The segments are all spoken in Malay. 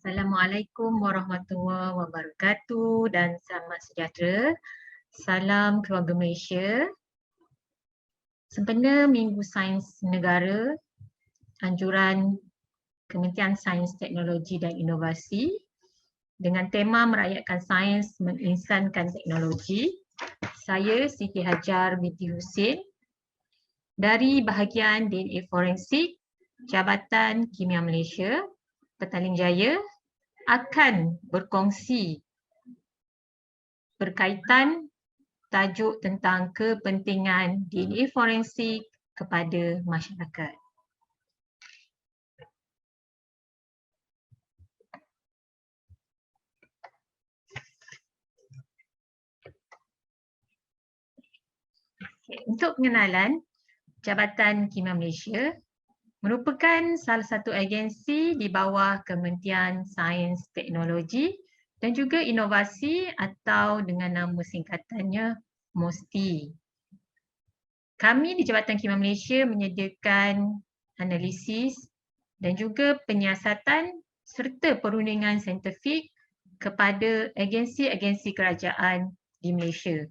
Assalamualaikum warahmatullahi wabarakatuh dan selamat sejahtera. Salam keluarga Malaysia. Sempena Minggu Sains Negara, anjuran Kementerian Sains, Teknologi dan Inovasi dengan tema merakyatkan sains menginsankan teknologi. Saya Siti Hajar binti Husin dari bahagian DNA Forensik Jabatan Kimia Malaysia, Petaling Jaya akan berkongsi berkaitan tajuk tentang kepentingan DNA forensik kepada masyarakat. Untuk pengenalan, Jabatan Kimia Malaysia merupakan salah satu agensi di bawah Kementerian Sains, Teknologi dan juga Inovasi atau dengan nama singkatannya MOSTI. Kami di Jabatan Kimia Malaysia menyediakan analisis dan juga penyiasatan serta perundingan saintifik kepada agensi-agensi kerajaan di Malaysia.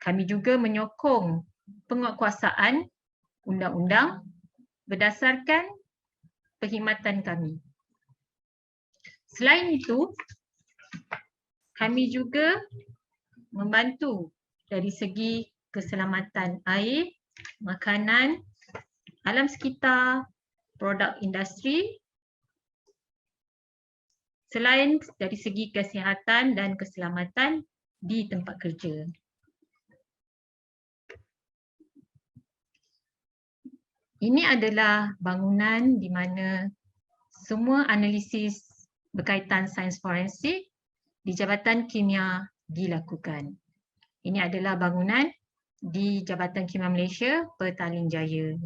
Kami juga menyokong penguatkuasaan undang-undang berdasarkan perkhidmatan kami. Selain itu, kami juga membantu dari segi keselamatan air, makanan, alam sekitar, produk industri, selain dari segi kesihatan dan keselamatan di tempat kerja. Ini adalah bangunan di mana semua analisis berkaitan sains forensik di Jabatan Kimia dilakukan. Ini adalah bangunan di Jabatan Kimia Malaysia, Petaling Jaya.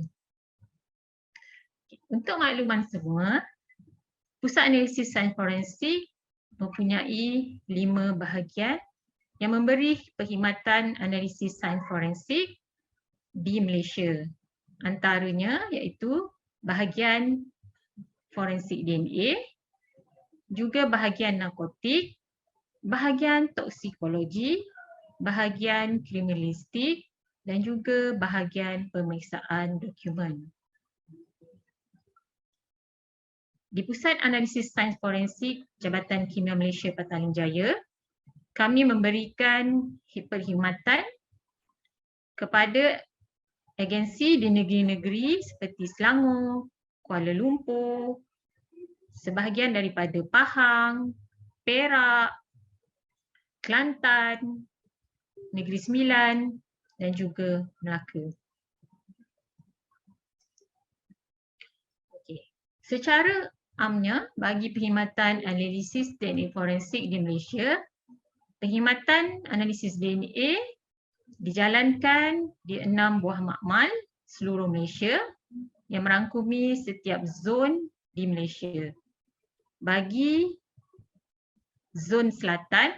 Untuk makluman semua, Pusat Analisis Sains Forensik mempunyai 5 bahagian yang memberi perkhidmatan analisis sains forensik di Malaysia. Antaranya iaitu bahagian forensik DNA, juga bahagian narkotik, bahagian toksikologi, bahagian kriminalistik dan juga bahagian pemeriksaan dokumen. Di Pusat Analisis Sains Forensik Jabatan Kimia Malaysia Petaling Jaya, kami memberikan perkhidmatan kepada agensi di negeri-negeri seperti Selangor, Kuala Lumpur, sebahagian daripada Pahang, Perak, Kelantan, Negeri Sembilan dan juga Melaka. Secara amnya, bagi perkhidmatan analisis DNA forensik di Malaysia, perkhidmatan analisis DNA dijalankan di 6 buah makmal seluruh Malaysia yang merangkumi setiap zon di Malaysia. Bagi zon selatan,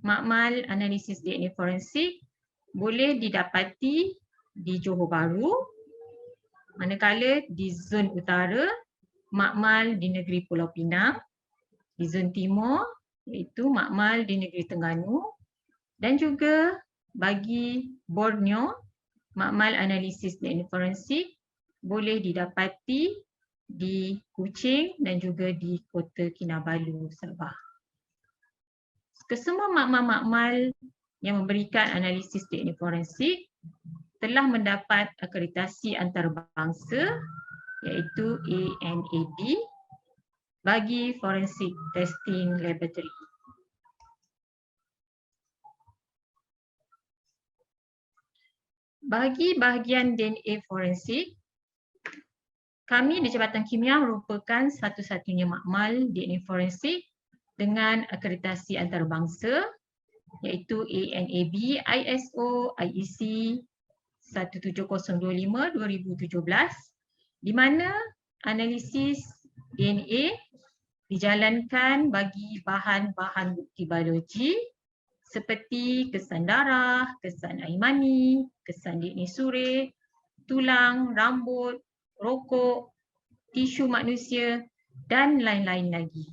makmal analisis DNA forensik boleh didapati di Johor Bahru, manakala di zon utara, makmal di negeri Pulau Pinang, di zon timur iaitu makmal di negeri Terengganu, dan juga bagi Borneo, makmal analisis DNA forensik boleh didapati di Kuching dan juga di Kota Kinabalu, Sabah. Kesemua makmal-makmal yang memberikan analisis DNA forensik telah mendapat akreditasi antarabangsa iaitu ANAB bagi Forensic Testing Laboratory. Bagi bahagian DNA forensik, kami di Jabatan Kimia merupakan satu-satunya makmal DNA forensik dengan akreditasi antarabangsa iaitu ANAB ISO IEC 17025-2017 di mana analisis DNA dijalankan bagi bahan-bahan bukti biologi seperti kesan darah, kesan air mani, kesan DNA suri, tulang, rambut, rokok, tisu manusia dan lain-lain lagi.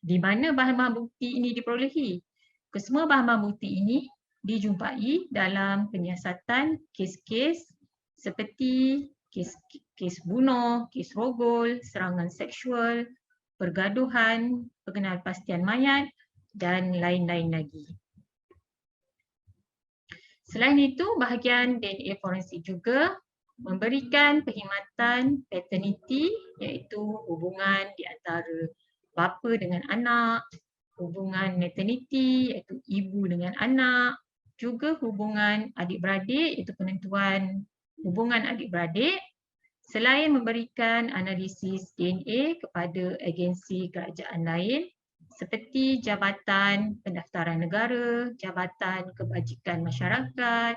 Di mana bahan-bahan bukti ini diperolehi? Kesemua bahan-bahan bukti ini dijumpai dalam penyiasatan kes-kes seperti kes bunuh, kes rogol, serangan seksual, pergaduhan, pengenalpastian mayat dan lain-lain lagi. Selain itu, bahagian DNA forensik juga memberikan perkhidmatan paternity, iaitu hubungan di antara bapa dengan anak, hubungan maternity iaitu ibu dengan anak, juga hubungan adik-beradik iaitu penentuan hubungan adik-beradik, selain memberikan analisis DNA kepada agensi kerajaan lain seperti Jabatan Pendaftaran Negara, Jabatan Kebajikan Masyarakat,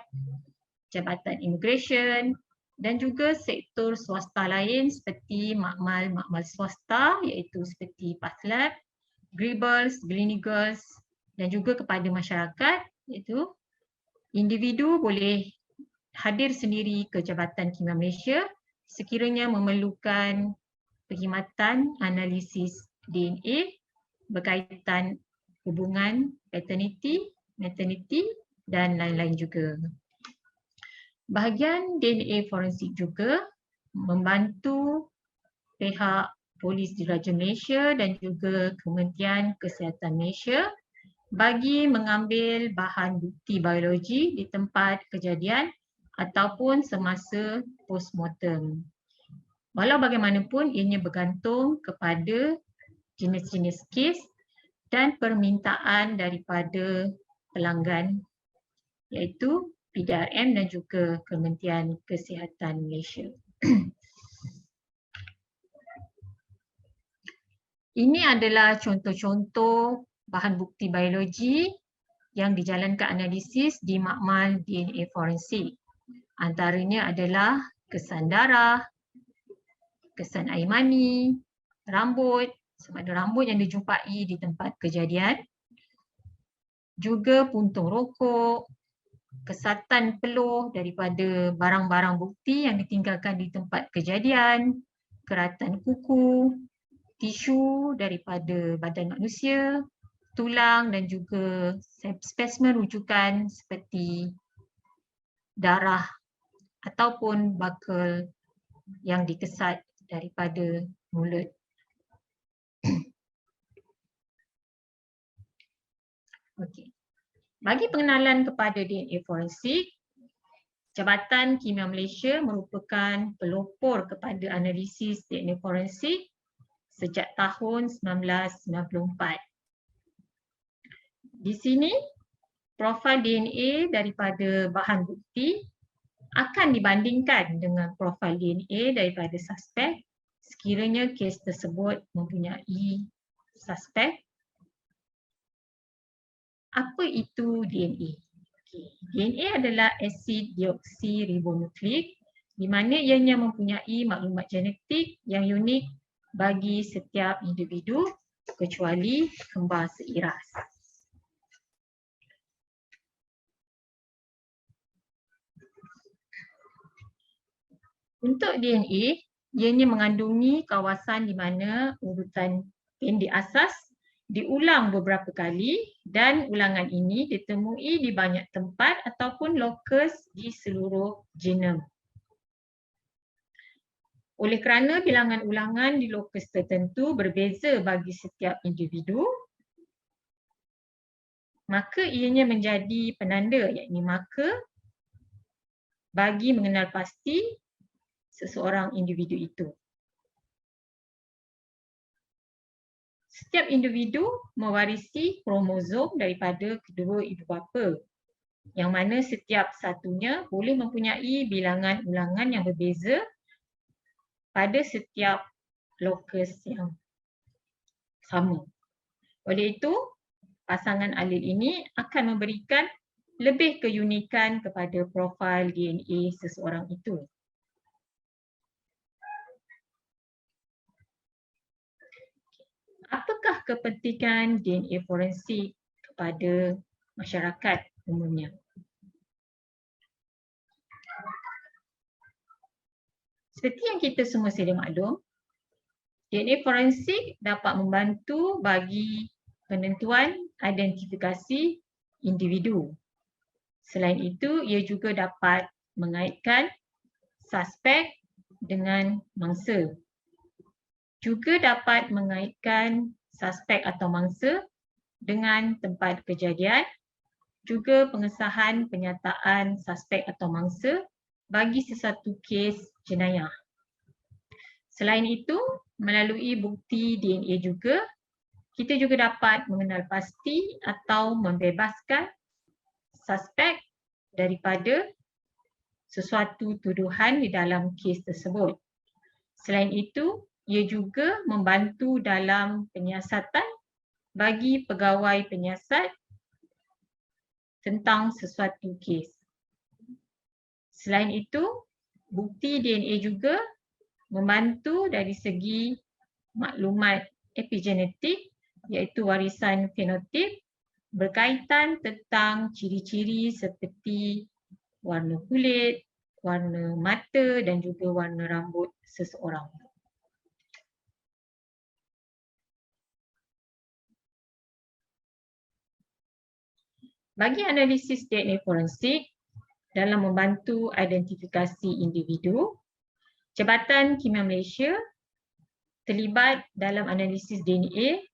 Jabatan Immigration dan juga sektor swasta lain seperti makmal swasta iaitu seperti PathLab, Gribbles, Gleneagles dan juga kepada masyarakat iaitu individu boleh hadir sendiri ke Jabatan Kimia Malaysia sekiranya memerlukan perkhidmatan analisis DNA berkaitan hubungan paternity, maternity dan lain-lain juga. Bahagian DNA forensik juga membantu pihak Polis Diraja Malaysia dan juga Kementerian Kesihatan Malaysia bagi mengambil bahan bukti biologi di tempat kejadian ataupun semasa postmortem. Walau bagaimanapun ianya bergantung kepada jenis-jenis kes dan permintaan daripada pelanggan iaitu PDRM dan juga Kementerian Kesihatan Malaysia. Ini adalah contoh-contoh bahan bukti biologi yang dijalankan analisis di makmal DNA forensik. Antaranya adalah kesan darah, kesan air mani, rambut, sama ada rambut yang dijumpai di tempat kejadian, juga puntung rokok, kesatan peluh daripada barang-barang bukti yang ditinggalkan di tempat kejadian, keratan kuku, tisu daripada badan manusia, tulang dan juga spesimen rujukan seperti darah ataupun bakal yang dikesat daripada mulut. Okey. Bagi pengenalan kepada DNA forensik, Jabatan Kimia Malaysia merupakan pelopor kepada analisis DNA forensik sejak tahun 1994. Di sini, profil DNA daripada bahan bukti akan dibandingkan dengan profil DNA daripada suspek sekiranya kes tersebut mempunyai suspek. Apa itu DNA? DNA adalah asid deoksiribonukleik di mana ianya mempunyai maklumat genetik yang unik bagi setiap individu kecuali kembar seiras. Untuk DNA, ianya mengandungi kawasan di mana urutan pendek asas diulang beberapa kali dan ulangan ini ditemui di banyak tempat ataupun lokus di seluruh genom. Oleh kerana bilangan ulangan di lokus tertentu berbeza bagi setiap individu, maka ianya menjadi penanda yakni marker bagi mengenal pasti seseorang individu itu. Setiap individu mewarisi kromosom daripada kedua ibu bapa, yang mana setiap satunya boleh mempunyai bilangan ulangan yang berbeza pada setiap lokus yang sama. Oleh itu, pasangan alel ini akan memberikan lebih keunikan kepada profil DNA seseorang itu. Apakah kepentingan DNA forensik kepada masyarakat umumnya? Seperti yang kita semua sedia maklum, DNA forensik dapat membantu bagi penentuan identifikasi individu. Selain itu, ia juga dapat mengaitkan suspek dengan mangsa. Juga dapat mengaitkan suspek atau mangsa dengan tempat kejadian, juga pengesahan penyataan suspek atau mangsa bagi sesuatu kes jenayah. Selain itu, melalui bukti DNA juga, kita juga dapat mengenal pasti atau membebaskan suspek daripada sesuatu tuduhan di dalam kes tersebut. Selain itu, ia juga membantu dalam penyiasatan bagi pegawai penyiasat tentang sesuatu kes. Selain itu, bukti DNA juga membantu dari segi maklumat epigenetik iaitu warisan fenotip berkaitan tentang ciri-ciri seperti warna kulit, warna mata dan juga warna rambut seseorang. Bagi analisis DNA forensik dalam membantu identifikasi individu, Jabatan Kimia Malaysia terlibat dalam analisis DNA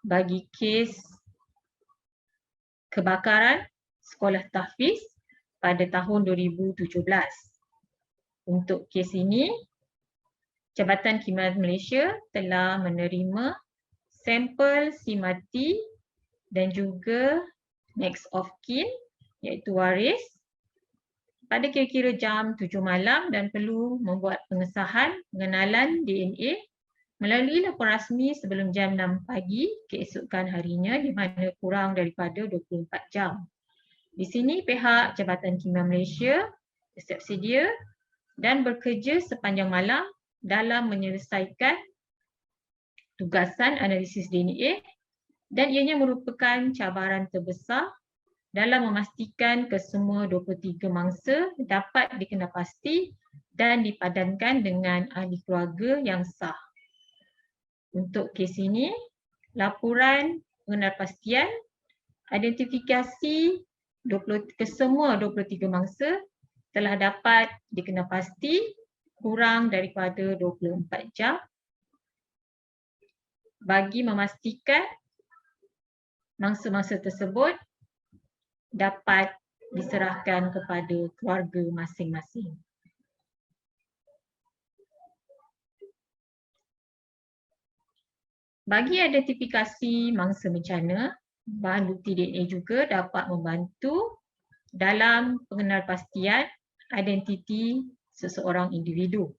bagi kes kebakaran sekolah tahfiz pada tahun 2017. Untuk kes ini, Jabatan Kimia Malaysia telah menerima sampel si mati dan juga next of kin iaitu waris pada kira-kira jam 7 malam dan perlu membuat pengesahan pengenalan DNA melalui laporan rasmi sebelum jam 6 pagi keesokan harinya di mana kurang daripada 24 jam. Di sini pihak Jabatan Kimia Malaysia bersiap sedia dan bekerja sepanjang malam dalam menyelesaikan tugasan analisis DNA dan ianya merupakan cabaran terbesar dalam memastikan kesemua 23 mangsa dapat dikenal pasti dan dipadankan dengan ahli keluarga yang sah. Untuk kes ini, laporan pengenalpastian identifikasi kesemua 23 mangsa telah dapat dikenal pasti kurang daripada 24 jam bagi memastikan mangsa-mangsa tersebut dapat diserahkan kepada keluarga masing-masing. Bagi identifikasi mangsa bencana, bahan bukti DNA juga dapat membantu dalam pengenalpastian identiti seseorang individu.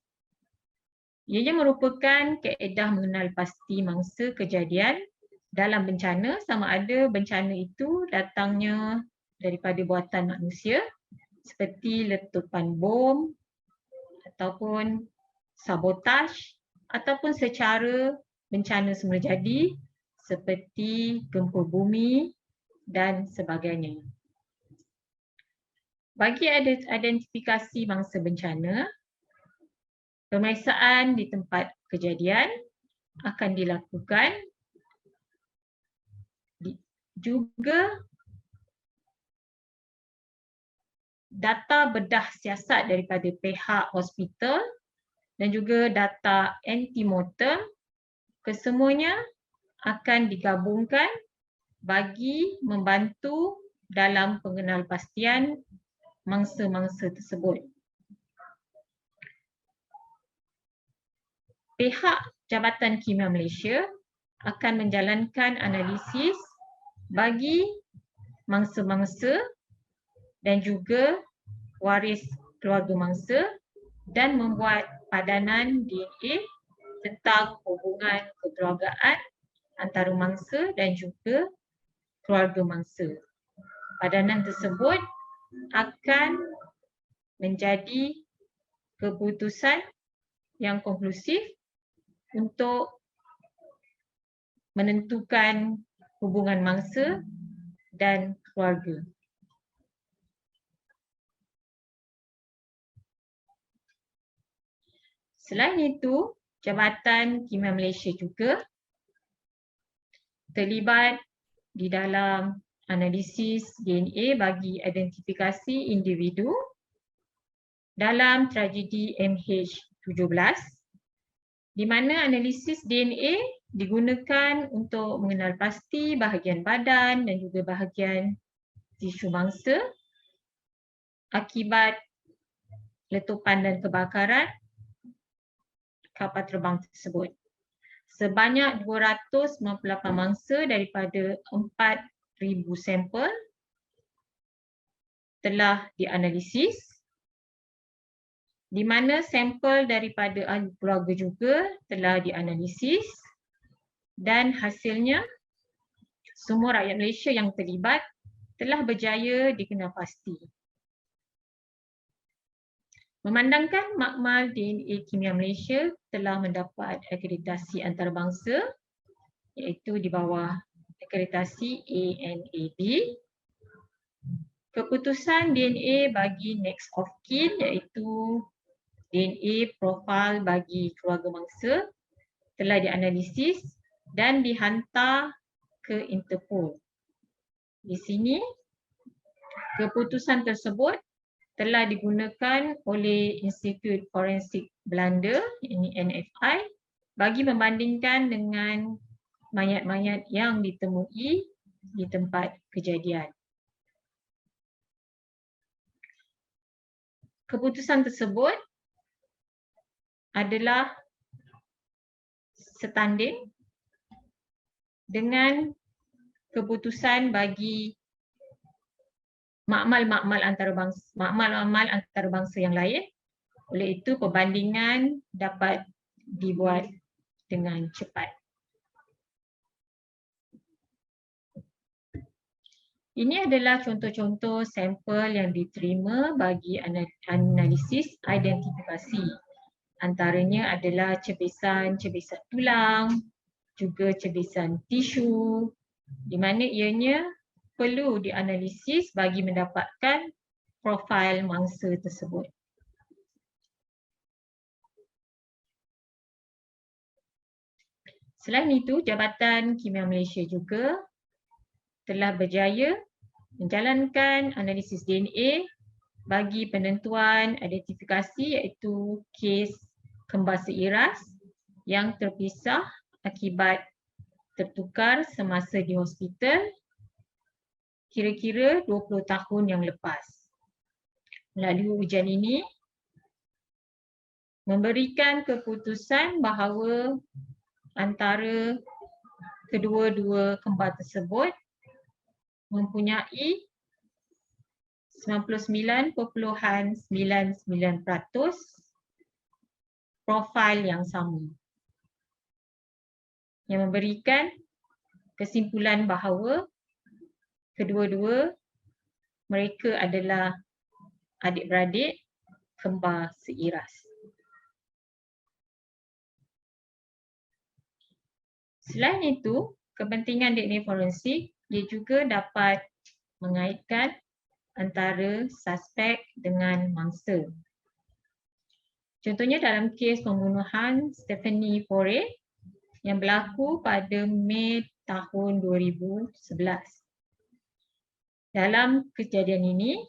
Ianya merupakan kaedah mengenal pasti mangsa kejadian dalam bencana sama ada bencana itu datangnya daripada buatan manusia seperti letupan bom ataupun sabotaj ataupun secara bencana semula jadi seperti gempa bumi dan sebagainya. Bagi identifikasi mangsa bencana, pemeriksaan di tempat kejadian akan dilakukan. Juga data bedah siasat daripada pihak hospital dan juga data antemortem kesemuanya akan digabungkan bagi membantu dalam pengenalpastian mangsa-mangsa tersebut. Pihak Jabatan Kimia Malaysia akan menjalankan analisis bagi mangsa-mangsa dan juga waris keluarga mangsa dan membuat padanan DNA tentang hubungan kekeluargaan antara mangsa dan juga keluarga mangsa. Padanan tersebut akan menjadi keputusan yang konklusif untuk menentukan hubungan mangsa dan keluarga. Selain itu, Jabatan Kimia Malaysia juga terlibat di dalam analisis DNA bagi identifikasi individu dalam tragedi MH17, di mana analisis DNA digunakan untuk mengenal pasti bahagian badan dan juga bahagian tisu mangsa akibat letupan dan kebakaran kapal terbang tersebut. Sebanyak 298 mangsa daripada 4,000 sampel telah dianalisis, di mana sampel daripada ahli keluarga juga telah dianalisis dan hasilnya semua rakyat Malaysia yang terlibat telah berjaya dikenal pasti. Memandangkan makmal DNA Kimia Malaysia telah mendapat akreditasi antarabangsa iaitu di bawah akreditasi ANAB, keputusan DNA bagi next of kin iaitu DNA profil bagi keluarga mangsa telah dianalisis dan dihantar ke Interpol. Di sini keputusan tersebut telah digunakan oleh Institut Forensik Belanda, ini NFI, bagi membandingkan dengan mayat-mayat yang ditemui di tempat kejadian. Keputusan tersebut adalah setanding dengan keputusan bagi makmal-makmal antarabangsa yang lain. Oleh itu, perbandingan dapat dibuat dengan cepat. Ini adalah contoh-contoh sampel yang diterima bagi analisis identifikasi. Antaranya adalah cebisan tulang, juga cebisan tisu, di mana ianya perlu dianalisis bagi mendapatkan profil mangsa tersebut. Selain itu, Jabatan Kimia Malaysia juga telah berjaya menjalankan analisis DNA bagi penentuan identifikasi iaitu kes kembar seiras yang terpisah akibat tertukar semasa di hospital kira-kira 20 tahun yang lepas. Melalui ujian ini memberikan keputusan bahawa antara kedua-dua kembar tersebut mempunyai 99.99% profil yang sama, yang memberikan kesimpulan bahawa kedua-dua mereka adalah adik-beradik kembar seiras. Selain itu, kepentingan DNA forensik ia juga dapat mengaitkan antara suspek dengan mangsa. Contohnya dalam kes pembunuhan Stephanie Fore yang berlaku pada Mei tahun 2011. Dalam kejadian ini,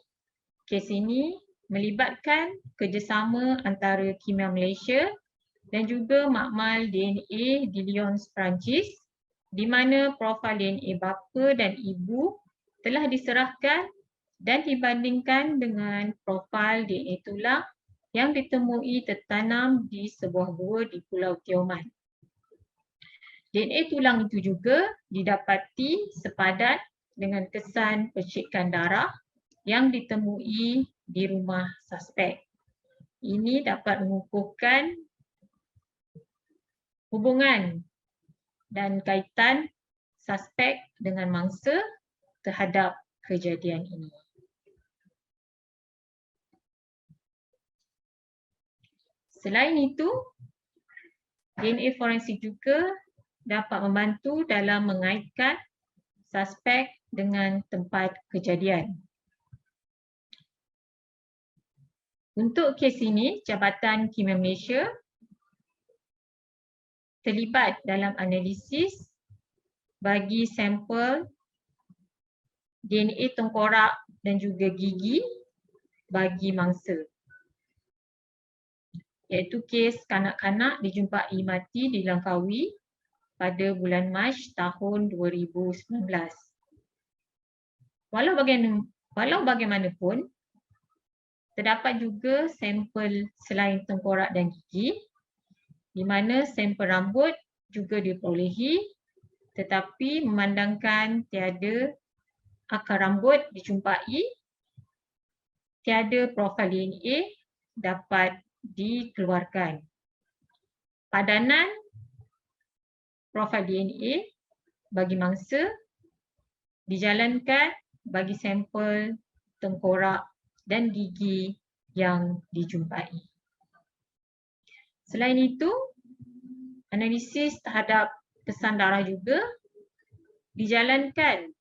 kes ini melibatkan kerjasama antara Kimia Malaysia dan juga makmal DNA di Lyons, Perancis, di mana profil DNA bapa dan ibu telah diserahkan dan dibandingkan dengan profil DNA tulang yang ditemui tertanam di sebuah gua di Pulau Tioman. DNA tulang itu juga didapati sepadan dengan kesan percikan darah yang ditemui di rumah suspek. Ini dapat mengukuhkan hubungan dan kaitan suspek dengan mangsa terhadap kejadian ini. Selain itu, DNA forensik juga dapat membantu dalam mengaitkan suspek dengan tempat kejadian. Untuk kes ini, Jabatan Kimia Malaysia terlibat dalam analisis bagi sampel DNA tengkorak dan juga gigi bagi mangsa, iaitu kes kanak-kanak dijumpai mati di Langkawi pada bulan Mac tahun 2019. Walau bagaimanapun, terdapat juga sampel selain tengkorak dan gigi, di mana sampel rambut juga diperolehi, tetapi memandangkan tiada akar rambut dijumpai, tiada profil DNA dapat dikeluarkan. Padanan profil DNA bagi mangsa dijalankan bagi sampel tengkorak dan gigi yang dijumpai. Selain itu, analisis terhadap kesan darah juga dijalankan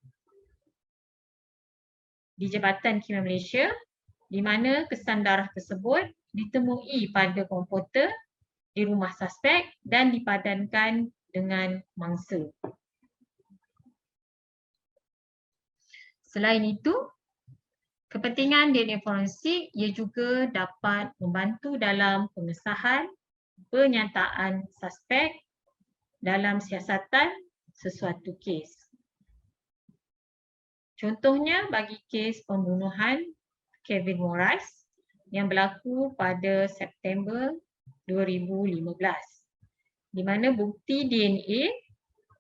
di Jabatan Kimia Malaysia, di mana kesan darah tersebut ditemui pada komputer di rumah suspek dan dipadankan dengan mangsa. Selain itu, kepentingan DNA forensik ia juga dapat membantu dalam pengesahan penyataan suspek dalam siasatan sesuatu kes. Contohnya bagi kes pembunuhan Kevin Morris yang berlaku pada September 2015, di mana bukti DNA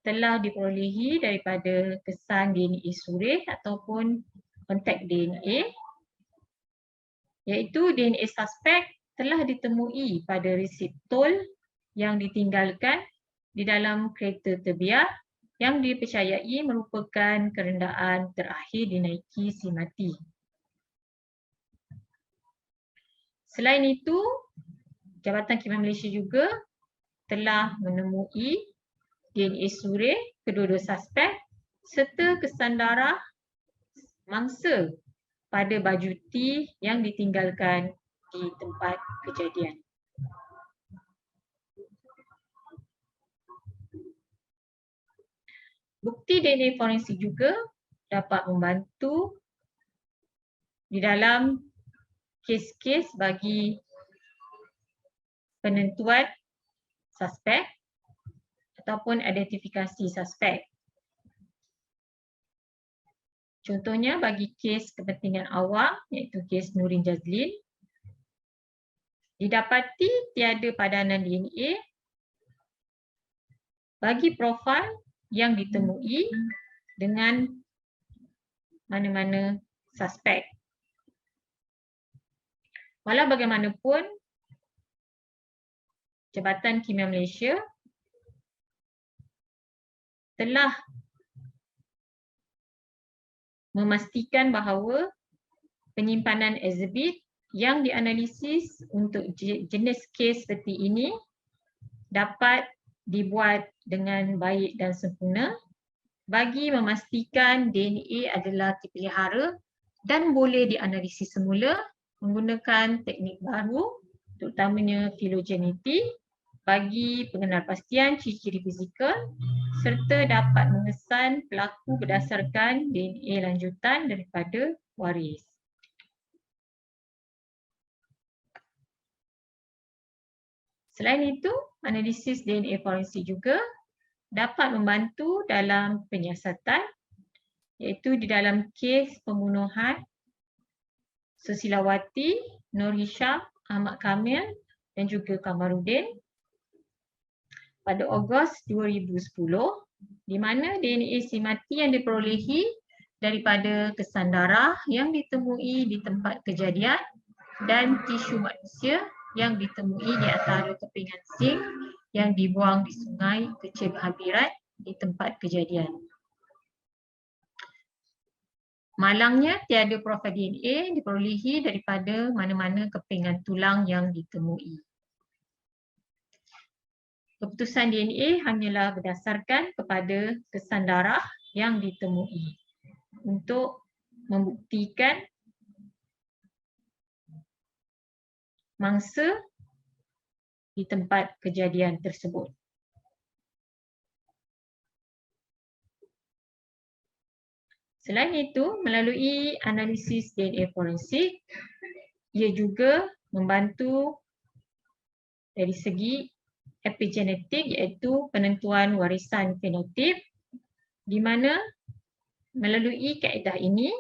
telah diperolehi daripada kesan DNA surih ataupun kontak DNA, iaitu DNA suspek telah ditemui pada resit tol yang ditinggalkan di dalam kereta terbiar yang dipercayai merupakan kerendaan terakhir dinaiki si mati. Selain itu, Jabatan Kimia Malaysia juga telah menemui DNA surih kedua-dua suspek serta kesan darah mangsa pada baju T yang ditinggalkan di tempat kejadian. Bukti DNA forensik juga dapat membantu di dalam kes-kes bagi penentuan suspek ataupun identifikasi suspek. Contohnya bagi kes kepentingan awam iaitu kes Nurin Jazlin, didapati tiada padanan DNA bagi profil yang ditemui dengan mana-mana suspek. Walau bagaimanapun, Jabatan Kimia Malaysia telah memastikan bahawa penyimpanan ekshibit yang dianalisis untuk jenis kes seperti ini dapat dibuat dengan baik dan sempurna bagi memastikan DNA adalah dipelihara dan boleh dianalisis semula menggunakan teknik baru, terutamanya filogenetik, bagi pengenalpastian ciri-ciri fizikal serta dapat mengesan pelaku berdasarkan DNA lanjutan daripada waris. Selain itu, analisis DNA forensik juga dapat membantu dalam penyiasatan, iaitu di dalam kes pembunuhan Susilawati, Nur Hisham, Ahmad Kamil dan juga Kamarudin pada Ogos 2010, di mana DNA si mati yang diperolehi daripada kesan darah yang ditemui di tempat kejadian dan tisu manusia yang ditemui di antara kepingan zinc yang dibuang di sungai kecil berhampiran di tempat kejadian. Malangnya tiada profil DNA diperolehi daripada mana-mana kepingan tulang yang ditemui. Keputusan DNA hanyalah berdasarkan kepada kesan darah yang ditemui untuk membuktikan mangsa di tempat kejadian tersebut. Selain itu, melalui analisis DNA forensik, ia juga membantu dari segi epigenetik, iaitu penentuan warisan fenotip, di mana melalui kaedah ini,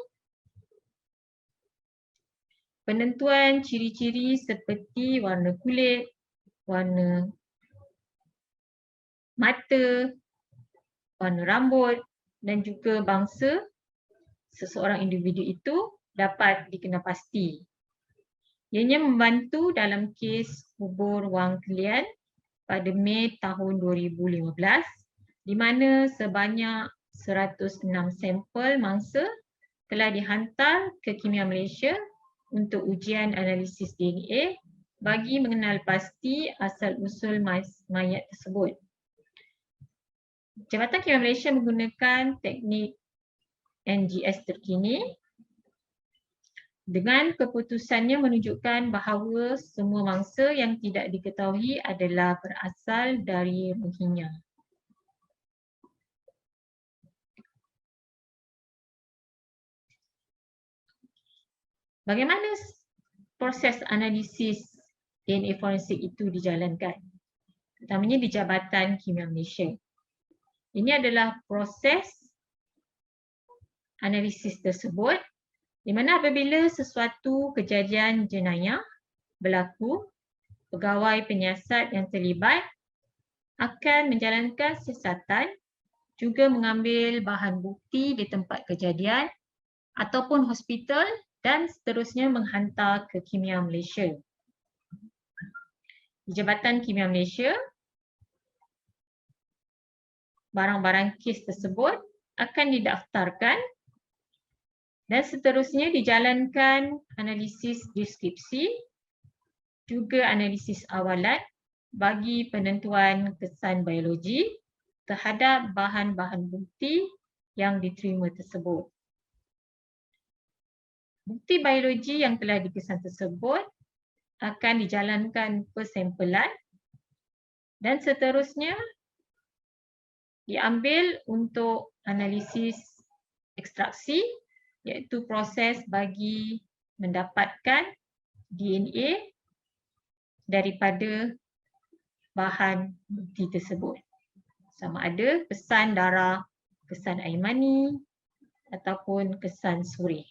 penentuan ciri-ciri seperti warna kulit, warna mata, warna rambut dan juga bangsa seseorang individu itu dapat dikenal pasti. Ianya membantu dalam kes kubur Wang Kelian pada Mei tahun 2015, di mana sebanyak 106 sampel mangsa telah dihantar ke Kimia Malaysia untuk ujian analisis DNA bagi mengenal pasti asal-usul mayat tersebut. Jabatan Kimia Malaysia menggunakan teknik NGS terkini dengan keputusannya menunjukkan bahawa semua mangsa yang tidak diketahui adalah berasal dari Rohingya. Bagaimana proses analisis DNA forensik itu dijalankan? Pertamanya di Jabatan Kimia Malaysia. Ini adalah proses analisis tersebut di mana apabila sesuatu kejadian jenayah berlaku, pegawai penyiasat yang terlibat akan menjalankan siasatan, juga mengambil bahan bukti di tempat kejadian ataupun hospital dan seterusnya menghantar ke Kimia Malaysia. Di Jabatan Kimia Malaysia, barang-barang kes tersebut akan didaftarkan dan seterusnya dijalankan analisis deskripsi, juga analisis awalan bagi penentuan kesan biologi terhadap bahan-bahan bukti yang diterima tersebut. Bukti biologi yang telah dikesan tersebut akan dijalankan persampelan dan seterusnya diambil untuk analisis ekstraksi, iaitu proses bagi mendapatkan DNA daripada bahan bukti tersebut. Sama ada kesan darah, kesan air mani ataupun kesan surih.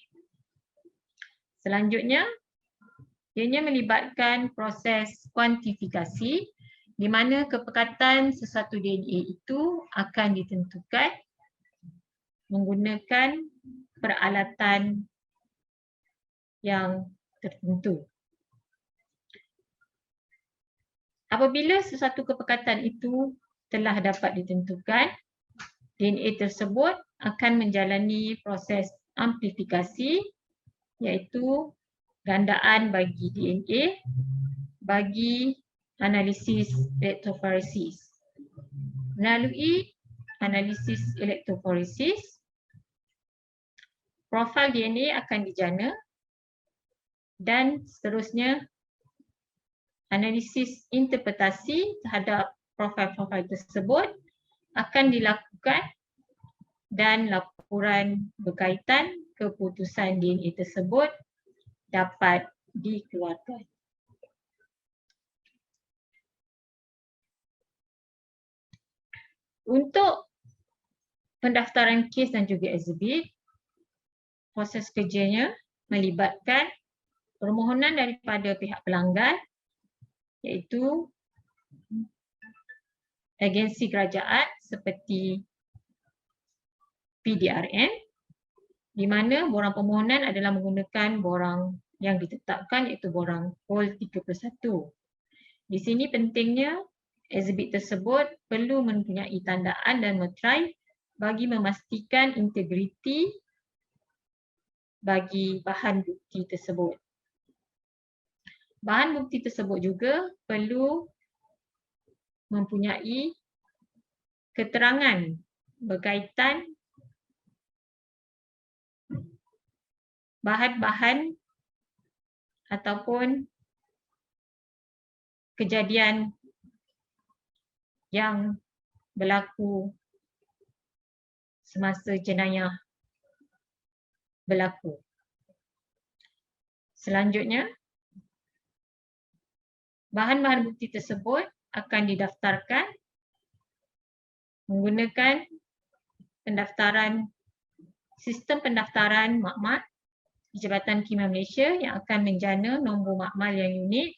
Selanjutnya, ianya melibatkan proses kuantifikasi di mana kepekatan sesuatu DNA itu akan ditentukan menggunakan peralatan yang tertentu. Apabila sesuatu kepekatan itu telah dapat ditentukan, DNA tersebut akan menjalani proses amplifikasi, iaitu gandaan bagi DNA bagi analisis elektroforesis. Melalui analisis elektroforesis, profil DNA akan dijana dan seterusnya analisis interpretasi terhadap profil-profil tersebut akan dilakukan dan laporan berkaitan keputusan DNA tersebut dapat dikeluarkan. Untuk pendaftaran kes dan juga ekshibit, proses kerjanya melibatkan permohonan daripada pihak pelanggan, iaitu agensi kerajaan seperti PDRN, di mana borang permohonan adalah menggunakan borang yang ditetapkan, iaitu borang POL 31. Di sini pentingnya ekshibit tersebut perlu mempunyai tandaan dan meterai bagi memastikan integriti bagi bahan bukti tersebut. Bahan bukti tersebut juga perlu mempunyai keterangan berkaitan bahan-bahan ataupun kejadian yang berlaku semasa jenayah berlaku. Selanjutnya, bahan-bahan bukti tersebut akan didaftarkan menggunakan sistem pendaftaran makmal di Jabatan Khemah Malaysia yang akan menjana nombor makmal yang unik.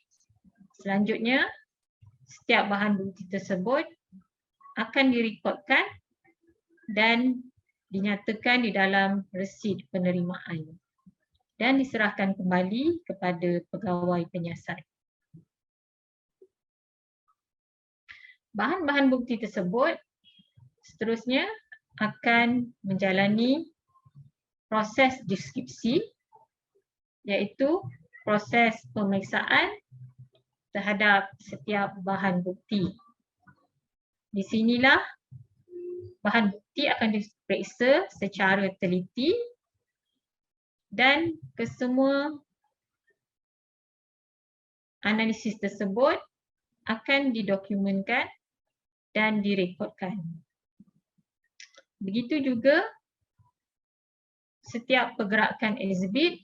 Selanjutnya, setiap bahan bukti tersebut akan direkodkan dan dinyatakan di dalam resit penerimaan dan diserahkan kembali kepada pegawai penyiasat. Bahan-bahan bukti tersebut seterusnya akan menjalani proses deskripsi, iaitu proses pemeriksaan terhadap setiap bahan bukti. Di sinilah bahan bukti akan diperiksa secara teliti dan kesemua analisis tersebut akan didokumentkan dan direkodkan. Begitu juga setiap pergerakan ekshibit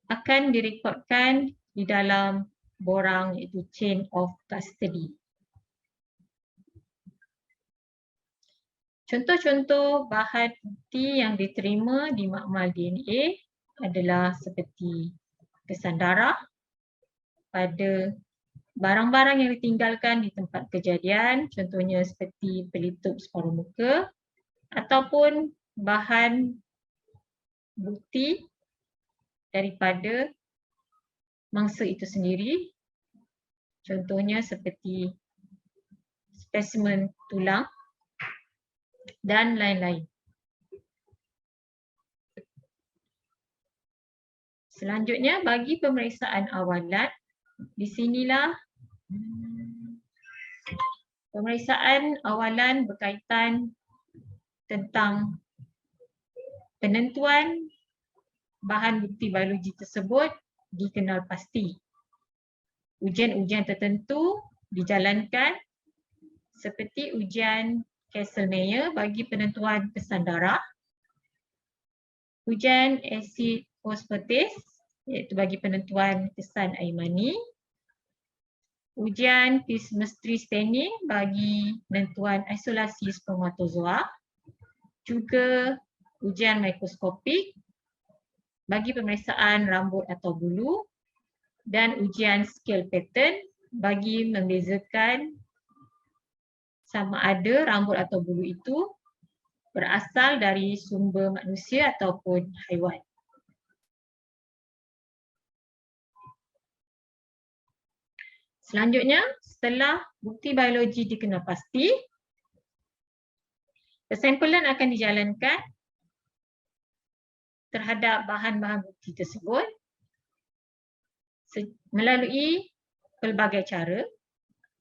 akan direkodkan di dalam borang, iaitu chain of custody. Contoh-contoh bahan bukti yang diterima di makmal DNA adalah seperti kesan darah pada barang-barang yang ditinggalkan di tempat kejadian, contohnya seperti pelitup separuh muka, ataupun bahan bukti daripada mangsa itu sendiri, contohnya seperti spesimen tulang dan lain-lain. Selanjutnya, bagi pemeriksaan awalan, di sinilah pemeriksaan awalan berkaitan tentang penentuan bahan bukti biologi tersebut dikenal pasti. Ujian-ujian tertentu dijalankan seperti ujian Kastle-Meyer bagi penentuan kesan darah, ujian asid fosfatase iaitu bagi penentuan kesan air mani, ujian chemistry staining bagi penentuan isolasi spermatozoa, juga ujian mikroskopik bagi pemeriksaan rambut atau bulu, dan ujian scale pattern bagi membezakan sama ada rambut atau bulu itu berasal dari sumber manusia ataupun haiwan. Selanjutnya, setelah bukti biologi dikenal pasti, persampalan akan dijalankan terhadap bahan-bahan bukti tersebut melalui pelbagai cara,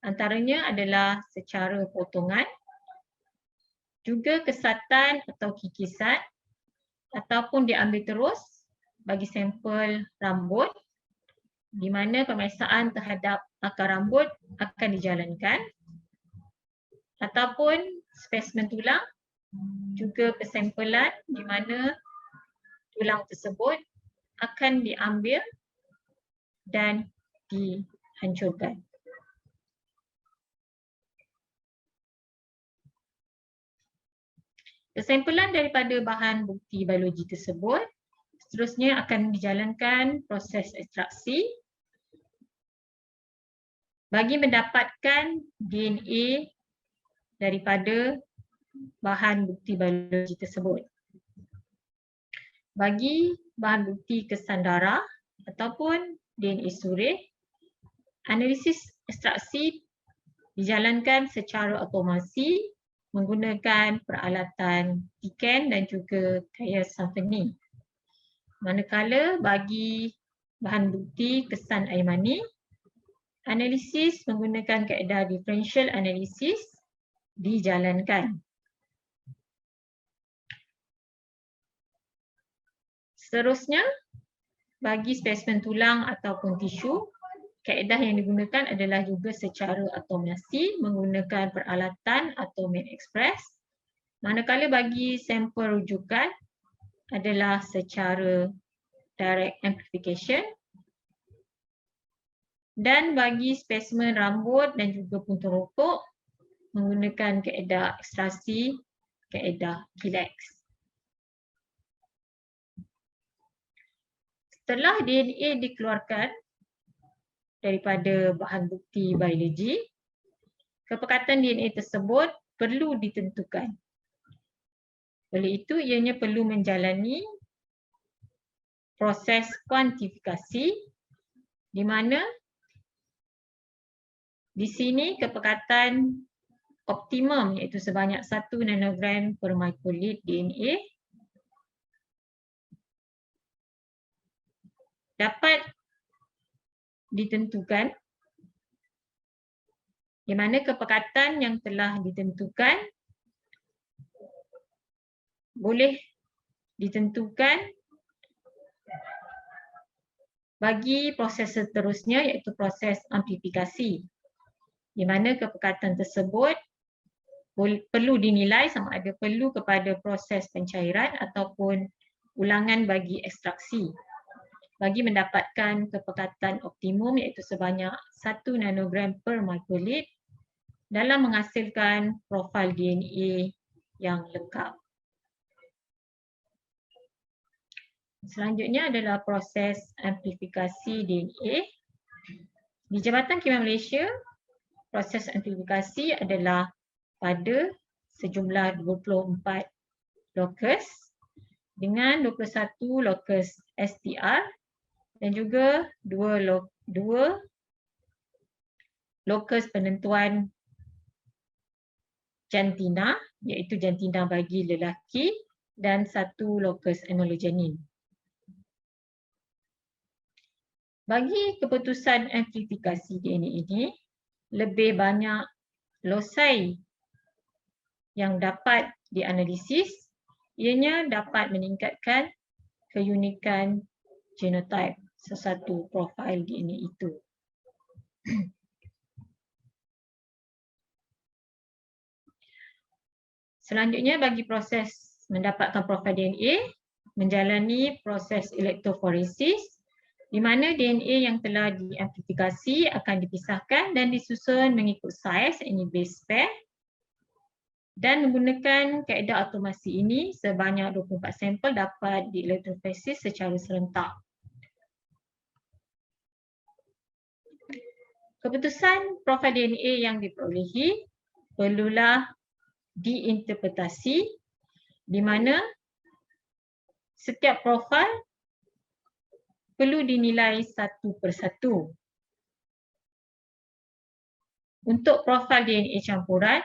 antaranya adalah secara potongan, juga kesatan atau kikisan, ataupun diambil terus bagi sampel rambut, di mana pemeriksaan terhadap akar rambut akan dijalankan, ataupun spesimen tulang, juga persampalan di mana tulang tersebut akan diambil dan dihancurkan. Persampalan daripada bahan bukti biologi tersebut seterusnya akan dijalankan proses ekstraksi bagi mendapatkan DNA daripada bahan bukti biologi tersebut. Bagi bahan bukti kesan darah ataupun DNA surih, analisis ekstraksi dijalankan secara otomasi menggunakan peralatan Tecan dan juga Kaya Symphony. Manakala bagi bahan bukti kesan air mani, analisis menggunakan kaedah differential analysis dijalankan. Seterusnya, bagi spesimen tulang ataupun tisu, kaedah yang digunakan adalah juga secara atomasi menggunakan peralatan Atomic Express. Manakala bagi sampel rujukan, adalah secara direct amplification. Dan bagi spesimen rambut dan juga puntung rokok menggunakan kaedah ekstraksi, kaedah Gilex. Setelah DNA dikeluarkan daripada bahan bukti biologi, kepekatan DNA tersebut perlu ditentukan. Oleh itu, ianya perlu menjalani proses kuantifikasi di mana di sini kepekatan optimum iaitu sebanyak 1 nanogram per microliter DNA dapat ditentukan, di mana kepekatan yang telah ditentukan boleh ditentukan bagi proses seterusnya iaitu proses amplifikasi, di mana kepekatan tersebut perlu dinilai sama ada perlu kepada proses pencairan ataupun ulangan bagi ekstraksi bagi mendapatkan kepekatan optimum iaitu sebanyak 1 nanogram per microliter dalam menghasilkan profil DNA yang lengkap. Selanjutnya adalah proses amplifikasi DNA. Di Jabatan Kimia Malaysia, proses amplifikasi adalah pada sejumlah 24 locus dengan 21 locus STR dan juga 2 locus penentuan jantina iaitu jantina bagi lelaki dan 1 locus anologenin. Bagi keputusan amplifikasi DNA ini, lebih banyak loci yang dapat dianalisis, ianya dapat meningkatkan keunikan genotype sesuatu profil DNA itu. Selanjutnya bagi proses mendapatkan profil DNA, menjalani proses elektroforesis di mana DNA yang telah diamplifikasi akan dipisahkan dan disusun mengikut saiz, ini base pair. Dan menggunakan kaedah automasi ini, sebanyak 24 sampel dapat dielektroforesis secara serentak. Keputusan profil DNA yang diperolehi perlulah diinterpretasi di mana setiap profil perlu dinilai satu persatu. Untuk profil DNA campuran,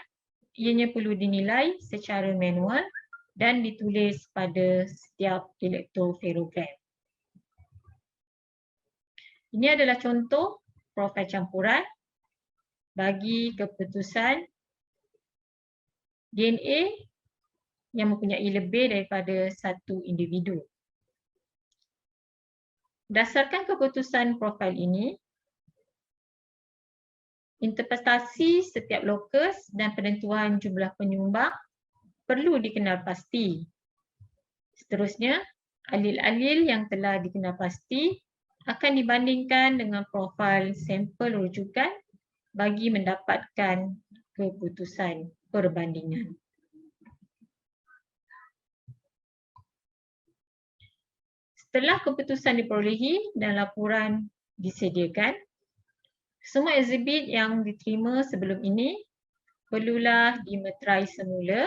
ianya perlu dinilai secara manual dan ditulis pada setiap elektroferogram. Ini adalah contoh profil campuran bagi keputusan DNA yang mempunyai lebih daripada satu individu. Berdasarkan keputusan profil ini, interpretasi setiap lokus dan penentuan jumlah penyumbang perlu dikenal pasti. Seterusnya, alil-alil yang telah dikenal pasti akan dibandingkan dengan profil sampel rujukan bagi mendapatkan keputusan perbandingan. Setelah keputusan diperolehi dan laporan disediakan, semua exhibit yang diterima sebelum ini perlulah dimeterai semula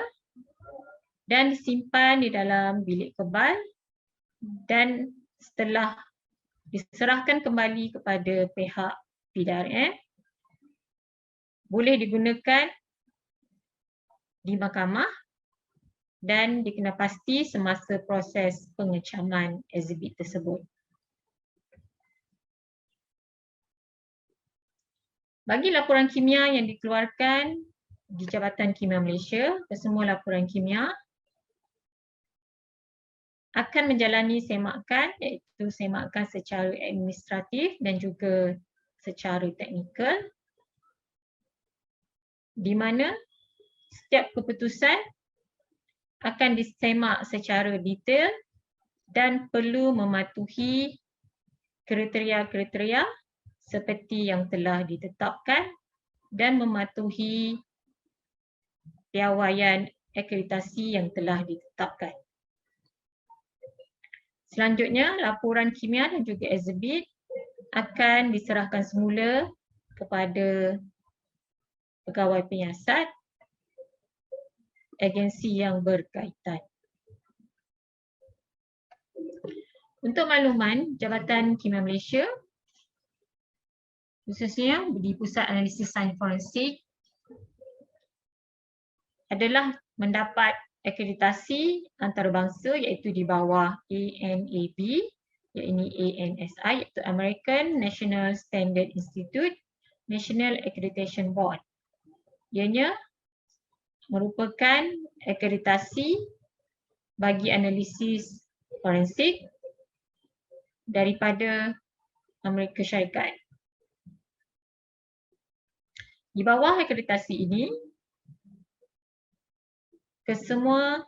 dan disimpan di dalam bilik kebal dan setelah diserahkan kembali kepada pihak PDRM, boleh digunakan di mahkamah dan dikenal pasti semasa proses pengecaman exhibit tersebut. Bagi laporan kimia yang dikeluarkan di Jabatan Kimia Malaysia, kesemua laporan kimia akan menjalani semakan, iaitu semakan secara administratif dan juga secara teknikal, di mana setiap keputusan akan disemak secara detail dan perlu mematuhi kriteria-kriteria seperti yang telah ditetapkan dan mematuhi piawaian akreditasi yang telah ditetapkan. Selanjutnya, laporan kimia dan juga exhibit akan diserahkan semula kepada pegawai penyiasat agensi yang berkaitan. Untuk makluman, Jabatan Kimia Malaysia khususnya di Pusat Analisis Sains Forensik adalah mendapat akreditasi antarabangsa iaitu di bawah ANAB, iaitu ANSI, iaitu American National Standard Institute National Accreditation Board. Ianya merupakan akreditasi bagi analisis forensik daripada Amerika Syarikat. Di bawah akreditasi ini, kesemua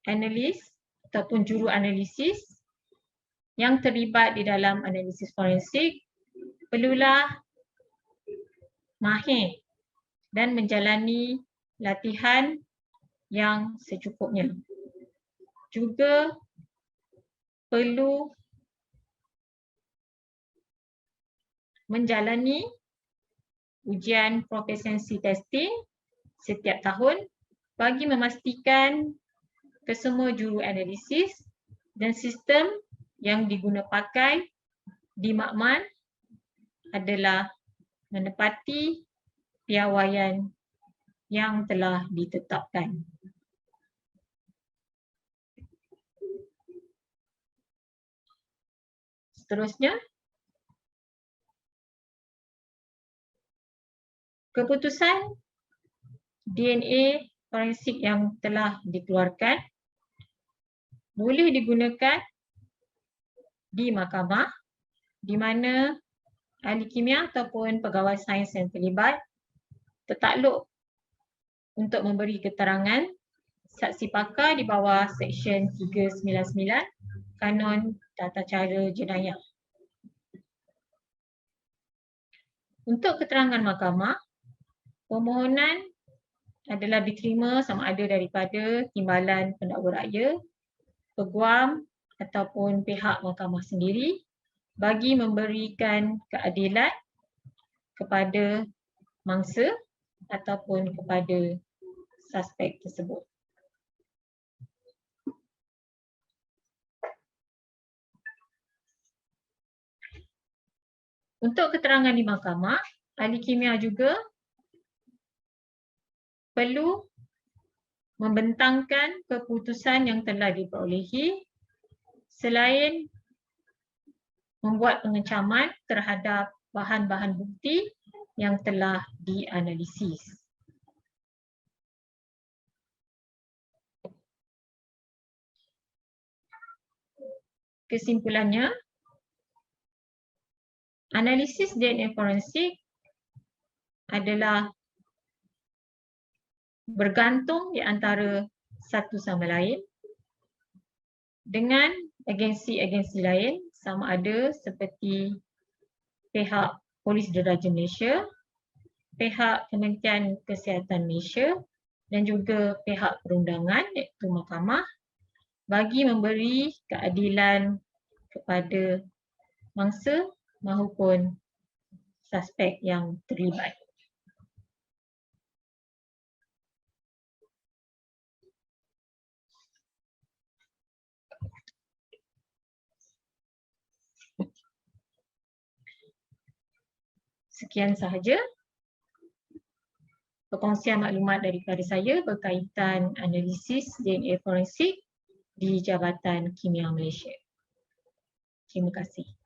analis ataupun juru analisis yang terlibat di dalam analisis forensik perlulah mahir dan menjalani latihan yang secukupnya. Juga perlu menjalani ujian proficiency testing setiap tahun bagi memastikan kesemua juru analisis dan sistem yang diguna pakai di makmal adalah menepati piawaian yang telah ditetapkan. Seterusnya, keputusan DNA forensik yang telah dikeluarkan boleh digunakan di mahkamah di mana ahli kimia ataupun pegawai sains yang terlibat tertakluk untuk memberi keterangan saksi pakar di bawah Seksyen 399 Kanun Tata Cara Jenayah. Untuk keterangan mahkamah, permohonan adalah diterima sama ada daripada Timbalan Pendakwa Raya, peguam ataupun pihak mahkamah sendiri bagi memberikan keadilan kepada mangsa ataupun kepada suspek tersebut. Untuk keterangan di mahkamah, ahli kimia juga perlu membentangkan keputusan yang telah diperolehi selain membuat pengecaman terhadap bahan-bahan bukti yang telah dianalisis. Kesimpulannya, analisis DNA forensik adalah bergantung di antara satu sama lain dengan agensi-agensi lain sama ada seperti pihak Polis Diraja Malaysia, pihak Kementerian Kesihatan Malaysia dan juga pihak perundangan iaitu mahkamah bagi memberi keadilan kepada mangsa maupun suspek yang terlibat. Sekian sahaja perkongsian maklumat daripada saya berkaitan analisis DNA forensik di Jabatan Kimia Malaysia. Terima kasih.